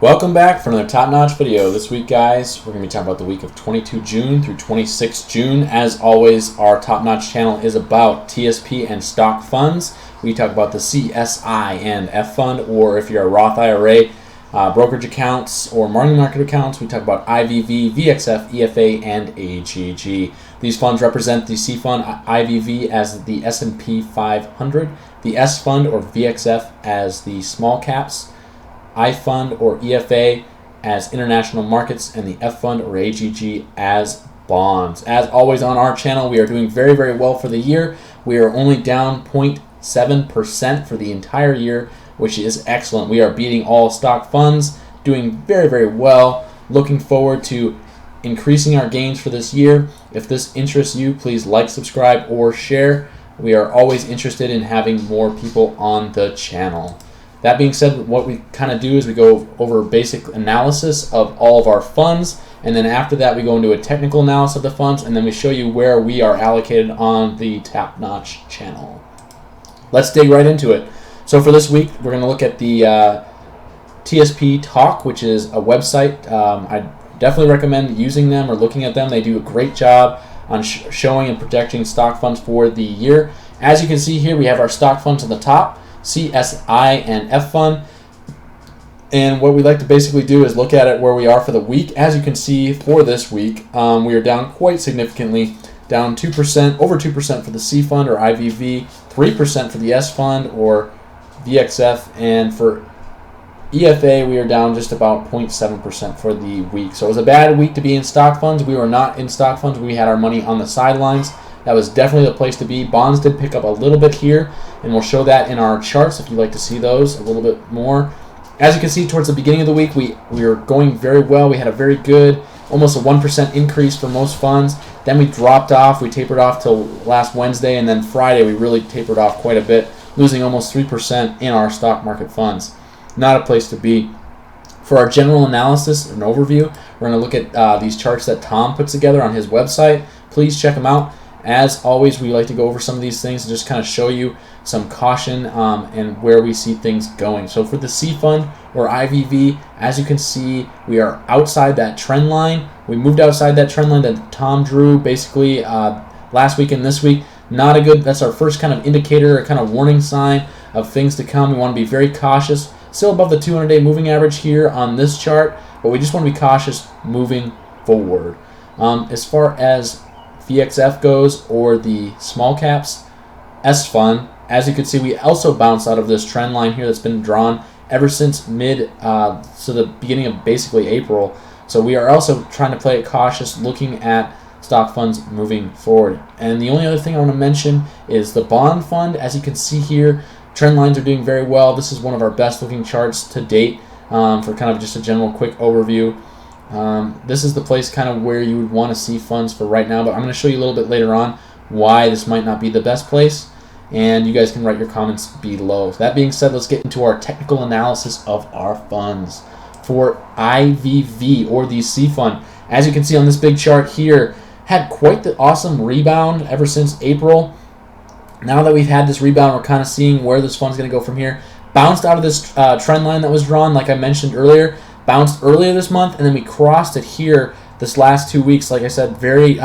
Welcome back for another top-notch video. This week, guys, we're going to be talking about the week of 22 June through 26 June. As always, our top-notch channel is about TSP and stock funds. We talk about the CSI and F fund, or if you're a Roth IRA, brokerage accounts or money market accounts, we talk about IVV, VXF, EFA, and AGG. These funds represent the C fund, IVV, as the S&P 500, the S fund or VXF as the small caps, I fund or EFA as international markets, and the F fund or AGG as bonds. As always on our channel, we are doing very, very well for the year. We are only down 0.7% for the entire year, which is excellent. We are beating all stock funds, doing very, very well. Looking forward to increasing our gains for this year. If this interests you, please like, subscribe, or share. We are always interested in having more people on the channel. That being said, what we kind of do is we go over basic analysis of all of our funds, and then after that we go into a technical analysis of the funds, and then we show you where we are allocated on the Top Notch channel. Let's dig right into it. So for this week, we're going to look at the TSP Talk, which is a website. I definitely recommend using them or looking at them. They do a great job on showing and projecting stock funds for the year. As you can see here, we have our stock funds at the top, CSI and F fund, and what we like to basically do is look at it where we are for the week. As you can see for this week, we are down quite significantly, down 2%, over 2% for the C fund or IVV, 3% for the S fund or VXF, and for EFA we are down just about 0.7% for the week. So it was a bad week to be in stock funds. We were not in stock funds. We had our money on the sidelines. That was definitely the place to be. Bonds did pick up a little bit here, and we'll show that in our charts if you'd like to see those a little bit more. As you can see, towards the beginning of the week, we were going very well. We had a very good, almost a 1% increase for most funds. Then we dropped off. We tapered off till last Wednesday, and then Friday we really tapered off quite a bit, losing almost 3% in our stock market funds. Not a place to be. For our general analysis and overview, we're going to look at these charts that Tom puts together on his website. Please check them out. As always, we like to go over some of these things and just kind of show you some caution and where we see things going. So for the C fund or IVV, as you can see, we are outside that trend line. We moved outside that trend line that Tom drew basically last week and this week. Not a good, that's our first kind of indicator, a kind of warning sign of things to come. We want to be very cautious. Still above the 200-day moving average here on this chart, but we just want to be cautious moving forward. As far as VXF goes, or the small caps S fund, as you can see, we also bounced out of this trend line here that's been drawn ever since so the beginning of basically April. So we are also trying to play it cautious, looking at stock funds moving forward. And the only other thing I want to mention is the bond fund. As you can see here, trend lines are doing very well. This is one of our best looking charts to date for kind of just a general quick overview. This is the place kind of where you would want to see funds for right now, but I'm going to show you a little bit later on why this might not be the best place, and you guys can write your comments below. So that being said, let's get into our technical analysis of our funds. For IVV or the C fund, as you can see on this big chart here, had quite the awesome rebound ever since April. Now that we've had this rebound, we're kind of seeing where this fund's going to go from here. Bounced out of this trend line that was drawn, like I mentioned earlier. Bounced earlier this month, and then we crossed it here this last 2 weeks. Like I said, very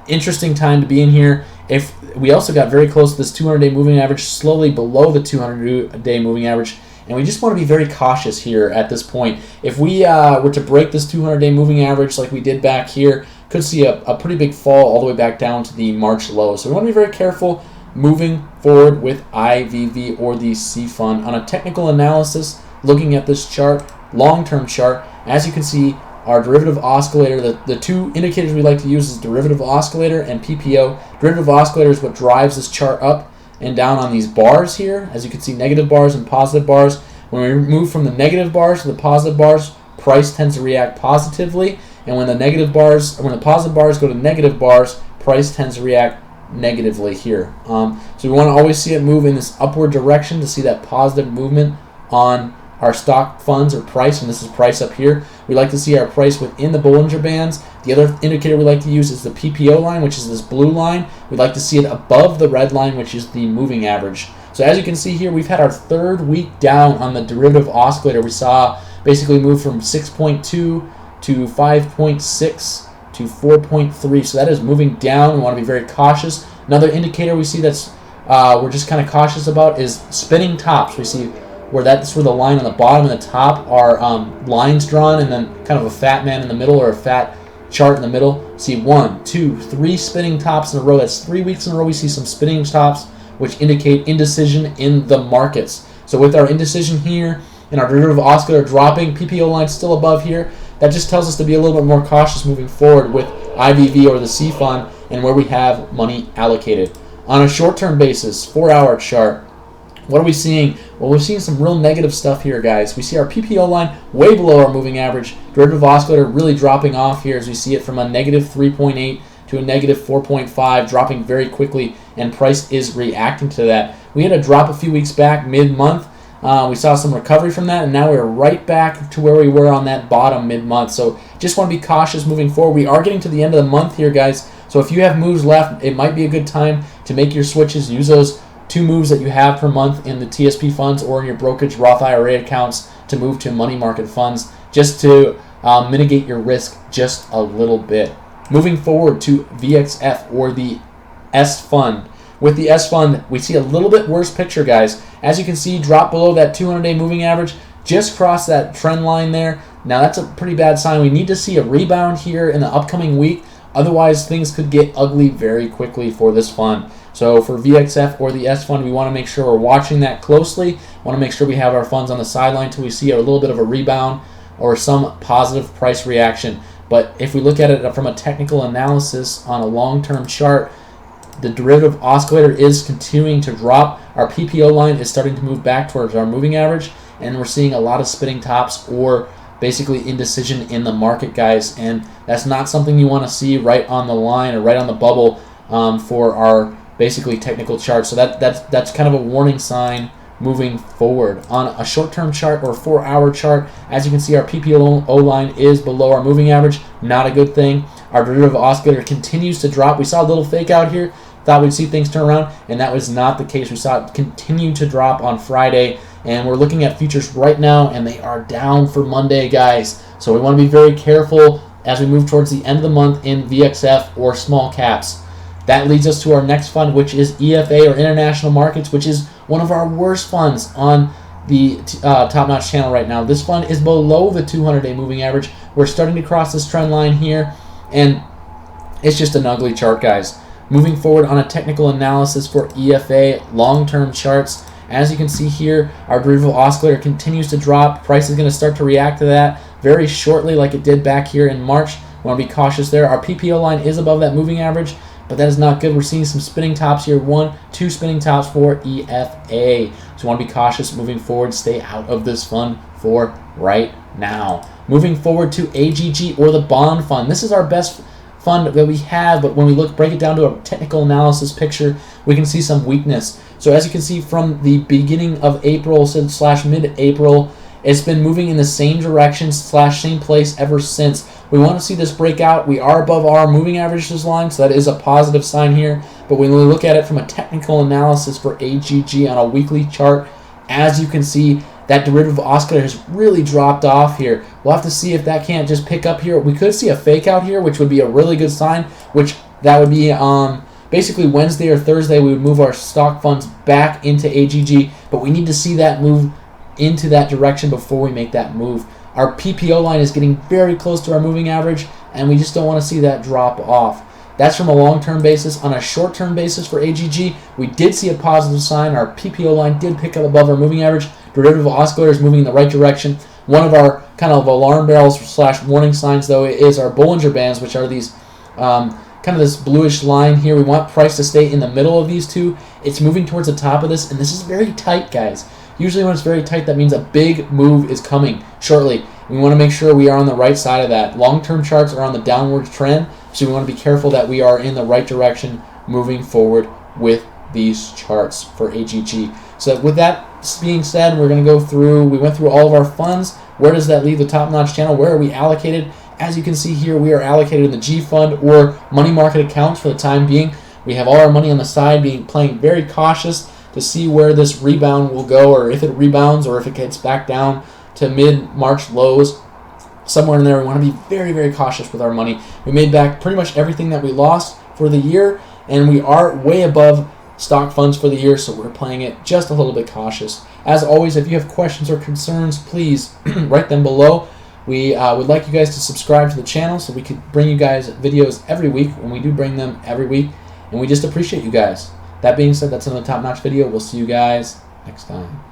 interesting time to be in here. If we also got very close to this 200-day moving average, slowly below the 200-day moving average, and we just want to be very cautious here at this point. If we were to break this 200-day moving average like we did back here, could see a pretty big fall all the way back down to the March low. So we want to be very careful moving forward with IVV or the C fund. On a technical analysis, looking at this chart, long-term chart, as you can see, our derivative oscillator, the two indicators we like to use is derivative oscillator and PPO. Derivative oscillator is what drives this chart up and down on these bars here. As you can see, negative bars and positive bars. When we move from the negative bars to the positive bars, price tends to react positively, and when the positive bars go to negative bars, price tends to react negatively here. So we want to always see it move in this upward direction to see that positive movement on our stock funds or price, and this is price up here. We like to see our price within the Bollinger Bands. The other indicator we like to use is the PPO line, which is this blue line. We'd like to see it above the red line, which is the moving average. So as you can see here, we've had our third week down on the derivative oscillator. We saw basically moved from 6.2 to 5.6 to 4.3. So that is moving down. We want to be very cautious. Another indicator we see that's we're just kind of cautious about is spinning tops. We see where that's where the line on the bottom and the top are lines drawn, and then kind of a fat man in the middle or a fat chart in the middle. See 1, 2, 3 spinning tops in a row. That's 3 weeks in a row we see some spinning tops, which indicate indecision in the markets. So with our indecision here and our derivative oscillator dropping, PPO line still above here, that just tells us to be a little bit more cautious moving forward with IVV or the C fund and where we have money allocated. On a short-term basis, 4-hour chart, what are we seeing? Well, we're seeing some real negative stuff here, guys. We see our PPO line way below our moving average. Derivative oscillator really dropping off here as we see it from a negative 3.8 to a negative 4.5, dropping very quickly, and price is reacting to that. We had a drop a few weeks back, mid-month. We saw some recovery from that, and now we're right back to where we were on that bottom mid-month. So just want to be cautious moving forward. We are getting to the end of the month here, guys. So if you have moves left, it might be a good time to make your switches. Use those 2 moves that you have per month in the TSP funds or in your brokerage Roth IRA accounts to move to money market funds, just to mitigate your risk just a little bit. Moving forward to VXF or the S fund. With the S fund, we see a little bit worse picture, guys. As you can see, drop below that 200-day moving average, just crossed that trend line there. Now that's a pretty bad sign. We need to see a rebound here in the upcoming week. Otherwise, things could get ugly very quickly for this fund. So for VXF or the S fund, we want to make sure we're watching that closely. We want to make sure we have our funds on the sideline until we see a little bit of a rebound or some positive price reaction. But if we look at it from a technical analysis on a long-term chart, the derivative oscillator is continuing to drop. Our PPO line is starting to move back towards our moving average, and we're seeing a lot of spinning tops or basically indecision in the market, guys. And that's not something you want to see right on the line or right on the bubble for our basically technical chart. So that's kind of a warning sign moving forward. On a short-term chart or 4-hour chart, as you can see, our PPO line is below our moving average. Not a good thing. Our derivative oscillator continues to drop. We saw a little fake out here. Thought we'd see things turn around, and that was not the case. We saw it continue to drop on Friday, and we're looking at futures right now, and they are down for Monday, guys. So we want to be very careful as we move towards the end of the month in VXF or small caps. That leads us to our next fund, which is EFA or International Markets, which is one of our worst funds on the Top Notch channel right now. This fund is below the 200-day moving average. We're starting to cross this trend line here, and it's just an ugly chart, guys. Moving forward on a technical analysis for EFA long-term charts, as you can see here, our derivative oscillator continues to drop. Price is going to start to react to that very shortly like it did back here in March. We want to be cautious there. Our PPO line is above that moving average, but that is not good. We're seeing some spinning tops here. 1, 2 spinning tops for EFA. So we want to be cautious moving forward. Stay out of this fund for right now. Moving forward to AGG or the bond fund. This is our best fund that we have, but when we break it down to a technical analysis picture, we can see some weakness. So as you can see from the beginning of April / mid-April, it's been moving in the same direction / same place ever since. We want to see this break out. We are above our moving averages line, so that is a positive sign here. But when we look at it from a technical analysis for AGG on a weekly chart, as you can see, that derivative oscillator has really dropped off here. We'll have to see if that can't just pick up here. We could see a fake out here, which would be a really good sign, which that would be basically Wednesday or Thursday. We would move our stock funds back into AGG, but we need to see that move into that direction before we make that move. Our PPO line is getting very close to our moving average, and we just don't want to see that drop off. That's from a long-term basis. On a short-term basis for AGG, we did see a positive sign. Our PPO line did pick up above our moving average. Derivative oscillator is moving in the right direction. One of our kind of alarm barrels / warning signs, though, is our Bollinger Bands, which are these kind of this bluish line here. We want price to stay in the middle of these two. It's moving towards the top of this, and this is very tight, guys. Usually when it's very tight, that means a big move is coming shortly. We want to make sure we are on the right side of that. Long-term charts are on the downward trend, so we want to be careful that we are in the right direction moving forward with these charts for AGG. So with that being said, we're going to go through, we went through all of our funds. Where does that leave the Top Notch channel? Where are we allocated? As you can see here, we are allocated in the G fund or money market accounts for the time being. We have all our money on the side, playing very cautious to see where this rebound will go, or if it rebounds or if it gets back down to mid-March lows. Somewhere in there, we want to be very, very cautious with our money. We made back pretty much everything that we lost for the year, and we are way above stock funds for the year, so we're playing it just a little bit cautious. As always, if you have questions or concerns, please write them below. We would like you guys to subscribe to the channel so we could bring you guys videos every week, and we do bring them every week, and we just appreciate you guys. That being said, that's another top-notch video. We'll see you guys next time.